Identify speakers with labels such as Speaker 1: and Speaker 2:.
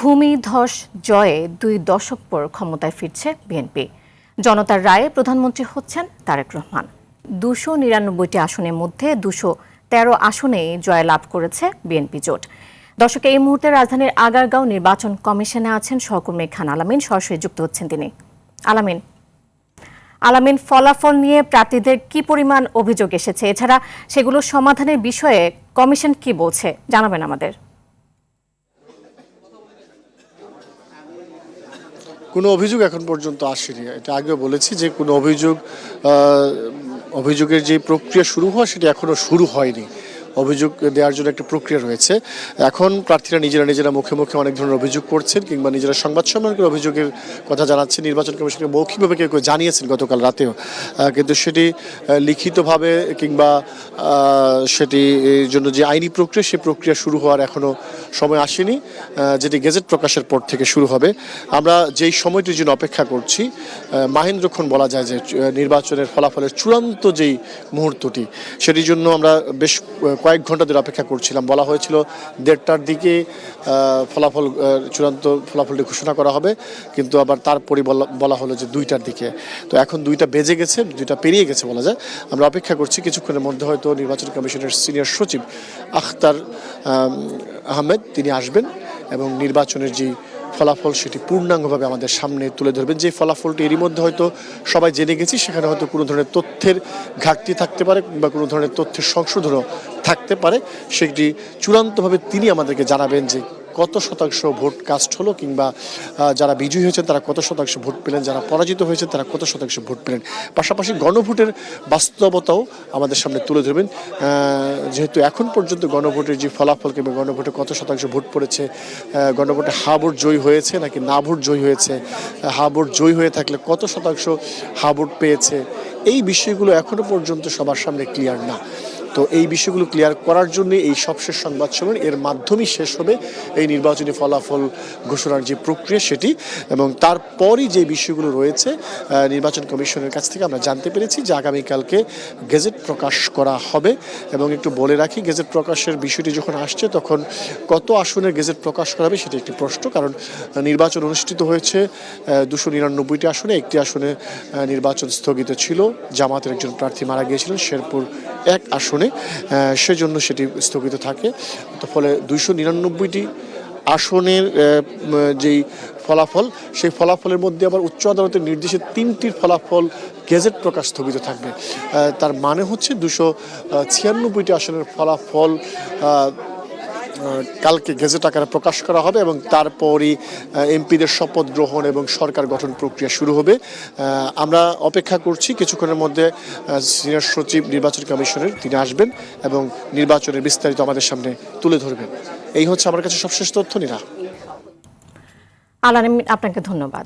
Speaker 1: ভূমিধস জয়ে 2 দশক পর ক্ষমতায় ফিরছে বিএনপি। জনতার রায়ে প্রধানমন্ত্রী হচ্ছেন তারেক রহমান। 299টি আসনের মধ্যে 213 আসনেই জয় লাভ করেছে বিএনপি জোট। দর্শক, এই মুহূর্তে রাজধানীর আগারগাঁও নির্বাচন কমিশনে আছেন সহকর্মী খান আলামিন। সরাসরি যুক্ত হচ্ছেন তিনি। আলামিন, ফলাফল নিয়ে প্রার্থীদের কি পরিমাণ অভিযোগ এসেছে, এছাড়া সেগুলো সমাধানের বিষয়ে কমিশন কি বলছে জানাবেন আমাদের।
Speaker 2: কোনো অভিযোগ এখন পর্যন্ত আসেনি। এটা আগেও বলেছি যে কোনো অভিযোগের যে প্রক্রিয়া শুরু হওয়া সেটা এখনো শুরু হয়নি। অভিযোগ দেওয়ার জন্য একটা প্রক্রিয়া রয়েছে। এখন প্রার্থীরা নিজেরা মুখে মুখে অনেক ধরনের অভিযোগ করছেন কিংবা নিজেরা সংবাদ সম্মেলন করে অভিযোগের কথা জানাচ্ছেন। নির্বাচন কমিশনকে মৌখিকভাবে কেউ জানিয়েছেন গতকাল রাতেও, কিন্তু সেটি লিখিতভাবে কিংবা সেটি জন্য যে আইনি প্রক্রিয়া সেই প্রক্রিয়া শুরু হওয়ার এখনও সময় আসেনি, যেটি গেজেট প্রকাশের পর থেকে শুরু হবে। আমরা যেই সময়টির জন্য অপেক্ষা করছি, মাহেন্দ্রক্ষণ বলা যায় যে নির্বাচনের ফলাফলের চূড়ান্ত যেই মুহূর্তটি, সেটির জন্য আমরা বেশ কয়েক ঘন্টা ধরে অপেক্ষা করছিলাম। বলা হয়েছিল 1:30টার দিকে চূড়ান্ত ফলাফলটি ঘোষণা করা হবে, কিন্তু আবার তারপরে বলা হলো যে 2টার দিকে। তো এখন 2টা বেজে গেছে, 2টা পেরিয়ে গেছে বলা যায়। আমরা অপেক্ষা করছি কিছুক্ষণের মধ্যে হয়তো নির্বাচন কমিশনের সিনিয়র সচিব আখতার আহমেদ তিনি আসবেন এবং নির্বাচনের যে ফলাফল সেটি পূর্ণাঙ্গভাবে আমাদের সামনে তুলে ধরবেন। যে ফলাফলটি এরই মধ্যে হয়তো সবাই জেনে গেছি, সেখানে হয়তো কোনো ধরনের তথ্যের ঘাটতি থাকতে পারে বা কোনো ধরনের তথ্যের সংশোধনও থাকতে পারে। সেটি চূড়ান্তভাবে তিনি আমাদেরকে জানাবেন যে কত শতাংশ ভোট কাস্ট হলো, কিংবা যারা বিজয়ী হয়েছেন তারা কত শতাংশ ভোট পেলেন, যারা পরাজিত হয়েছেন তারা কত শতাংশ ভোট পেলেন। পাশাপাশি গণভোটের বাস্তবতাও আমাদের সামনে তুলে ধরবেন। যেহেতু এখন পর্যন্ত গণভোটের যে ফলাফল কিংবা গণভোটে কত শতাংশ ভোট পড়েছে, গণভোটে হা ভোট জয়ী হয়েছে নাকি না ভোট জয়ী হয়েছে, হা ভোট জয়ী হয়ে থাকলে কত শতাংশ হা ভোট পেয়েছে, এই বিষয়গুলো এখনো পর্যন্ত সবার সামনে ক্লিয়ার না। তো এই বিষয়গুলো ক্লিয়ার করার জন্য এই সবশেষ সংবাদ সম্মেলন, এর মাধ্যমেই শেষ হবে এই নির্বাচনী ফলাফল ঘোষণার যে প্রক্রিয়া সেটি। এবং তারপরই যে বিষয়গুলো রয়েছে, নির্বাচন কমিশনের কাছ থেকে আমরা জানতে পেরেছি যে আগামীকালকে গেজেট প্রকাশ করা হবে। এবং একটু বলে রাখি, গেজেট প্রকাশের বিষয়টি যখন আসছে তখন কত আসনের গেজেট প্রকাশ করা হবে সেটি একটি প্রশ্ন। কারণ নির্বাচন অনুষ্ঠিত হয়েছে 299টি আসনে, একটি আসনে নির্বাচন স্থগিত ছিল, জামাতের একজন প্রার্থী মারা গিয়েছিলেন শেরপুর 1 আসনে, সেজন্য সেটি স্থগিত থাকে। তো ফলে 299টি আসনের যেই ফলাফল, সেই ফলাফলের মধ্যে আবার উচ্চ আদালতের নির্দেশে 3টির ফলাফল গেজেট প্রকাশ স্থগিত থাকবে। তার মানে হচ্ছে 296টি আসনের ফলাফল কালকে গেজেট আকারে প্রকাশ করা হবে এবং তারপরই এমপিদের শপথ গ্রহণ এবং সরকার গঠন প্রক্রিয়া শুরু হবে। আমরা অপেক্ষা করছি কিছুক্ষণের মধ্যে সিনিয়র সচিব নির্বাচন কমিশনের তিনি আসবেন এবং নির্বাচনের বিস্তারিত আমাদের সামনে তুলে ধরবেন। এই হচ্ছে আমার কাছে সবশেষ তথ্য। নীরা,
Speaker 1: আলামিন, আপনাকে ধন্যবাদ।